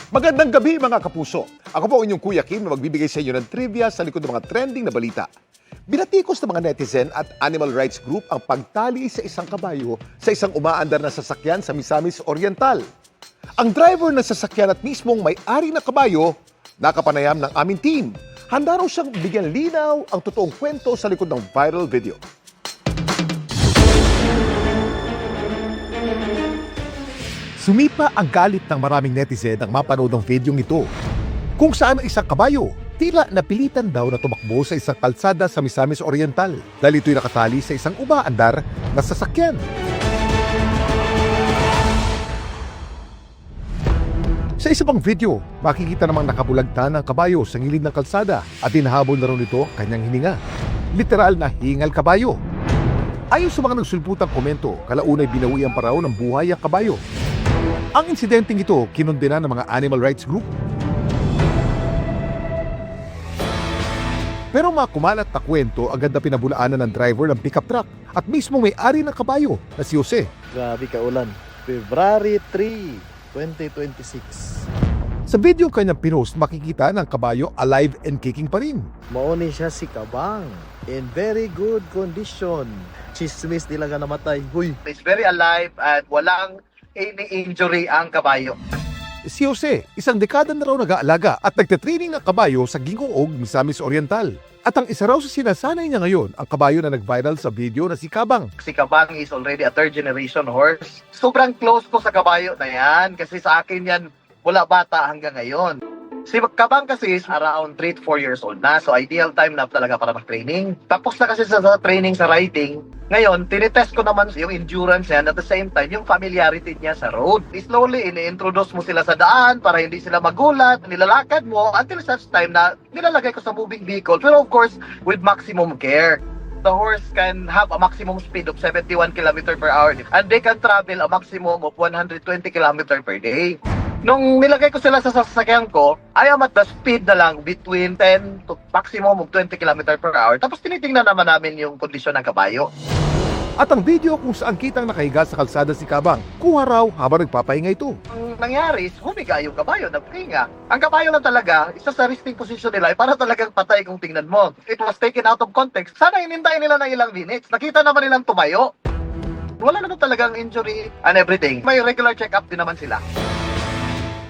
Magandang gabi mga kapuso. Ako po ang inyong Kuya Kim na magbibigay sa inyo ng trivia sa likod ng mga trending na balita. Binatikos ng mga netizen at animal rights group ang pagtali sa isang kabayo sa isang umaandar na sasakyan sa Misamis Oriental. Ang driver ng sasakyan at mismong may-ari ng kabayo, nakapanayam ng aming team. Handa raw siyang bigyan linaw ang totoong kwento sa likod ng viral video. Sumipa ang galit ng maraming netizen nang mapanood ang videong ito, kung saan ang isang kabayo tila napilitan daw na tumakbo sa isang kalsada sa Misamis Oriental dahil ito'y nakatali sa isang umaandar na sasakyan. Sa isa pang video, makikita namang nakabulagta ng kabayo sa gilid ng kalsada at hinahabol na rin ito kanyang hininga. Literal na hingal kabayo. Ayon sa mga nagsulputang komento, kalaunay binawian pa raw ng buhay ang kabayo. Ang insidenteng ito kinundena ng mga animal rights group. Pero mga kumalat na kwento agad na pinabulaanan ng driver ng pickup truck at mismo may-ari ng kabayo na si Jose. Grabe ka ulan. February 3, 2026. Sa video kanyang pinost, makikita ng kabayo alive and kicking pa rin. Mauni siya si Kabang. In very good condition. Chismis nila nga namatay. Huy. It's very alive at walang any injury ang kabayo. Si Jose, isang dekada na raw nag-aalaga at nagtitraining ng kabayo sa Gingoog, Misamis Oriental. At ang isa raw sa sinasanay niya ngayon, ang kabayo na nag-viral sa video na si Kabang. Si Kabang is already a third generation horse. Sobrang close ko sa kabayo na yan kasi sa akin yan mula bata hanggang ngayon. Si Kabang kasi is around 3 to 4 years old na. So ideal time na talaga para mag-training. Tapos na kasi sa training sa riding. Ngayon, tinitest ko naman yung endurance niya at the same time, yung familiarity niya sa road. Slowly, ini-introduce mo sila sa daan para hindi sila magulat. Nilalakad mo until such time na nilalagay ko sa moving vehicle. Pero of course, with maximum care. The horse can have a maximum speed of 71 km per hour and they can travel a maximum of 120 km per day. Nung nilagay ko sila sa sasakyan ko, I am at the speed na lang between 10 to maximum of 20 km per hour. Tapos tinitingnan naman namin yung kondisyon ng kabayo. At ang video kung saan kitang nakahiga sa kalsada si Kabang, kuha raw habang nagpapahinga ito. Ang nangyari is humiga yung kabayo, nagpahinga. Ang kabayo lang talaga, isa sa resting position nila ay para talagang patay kung tingnan mo. It was taken out of context. Sana hinintay nila ng ilang minutes. Nakita naman nilang tumayo. Wala naman talagang injury and everything. May regular check-up din naman sila.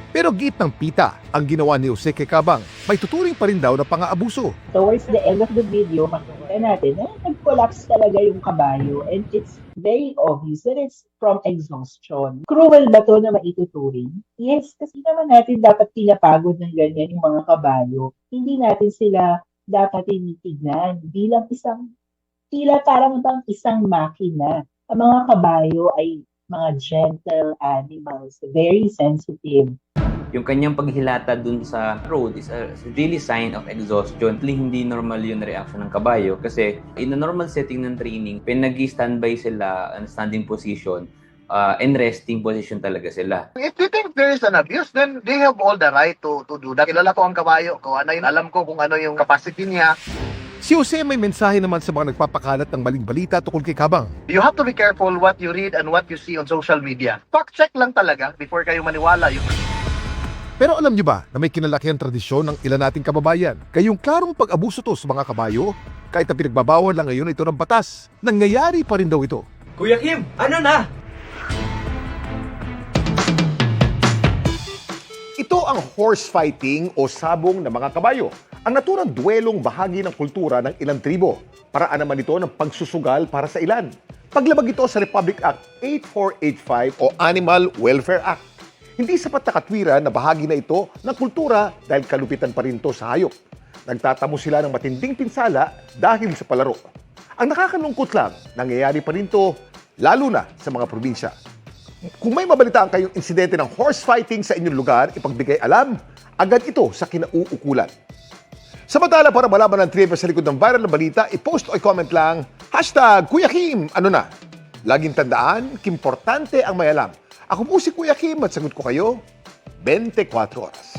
Pero git ng pita ang ginawa ni Jose kay Kabang, may tuturing pa rin daw na pang-aabuso. Towards the end of the video, makikita natin na nag-collapse talaga yung kabayo and it's very obvious that it's from exhaustion. Cruel ba to na maituturing? Yes, kasi naman natin dapat pinapagod ng ganyan yung mga kabayo. Hindi natin sila dapat tinitignan bilang tila parang bang isang makina. Ang mga kabayo ay mga gentle animals, very sensitive. Yung kanyang paghilata dun sa road is a really sign of exhaustion. Hindi normal yung reaction ng kabayo kasi in a normal setting ng training, pinag-standby sila in standing position and resting position talaga sila. If you think there is an abuse, then they have all the right to do that. Kilala ko ang kabayo, kung ano yung alam ko kung ano yung capacity niya. Si Jose may mensahe naman sa mga nagpapakalat ng maling balita tungkol kay Kabang. You have to be careful what you read and what you see on social media. Fact check lang talaga before kayo maniwala. Pero alam niyo ba na may kinalakihan tradisyon ng ilan nating kababayan? Kayong klarong pag-abuso to sa mga kabayo, kahit na pinagbabawal lang ngayon ito ng batas, nangyayari pa rin daw ito. Kuya Kim, ano na? Ito ang horse fighting o sabong ng mga kabayo. Ang naturang duelong bahagi ng kultura ng ilang tribo. Paraan naman ito ng pagsusugal para sa ilan. Paglabag ito sa Republic Act 8485 o Animal Welfare Act. Hindi sapat na katwiran na bahagi na ito ng kultura dahil kalupitan pa rin ito sa hayop. Nagtatamo sila ng matinding pinsala dahil sa palaro. Ang nakakalungkot lang, nangyayari pa rin ito lalo na sa mga probinsya. Kung may mabalitaan kayong insidente ng horse fighting sa inyong lugar, ipagbigay alam, agad ito sa kinauukulan. Samantala, para malaman ang trivia sa likod ng viral na balita, i-post o i-comment lang, #Kuya Kim, ano na? Laging tandaan, kimportante ang may alam. Ako po si Kuya Kim at sagot ko kayo, 24 oras.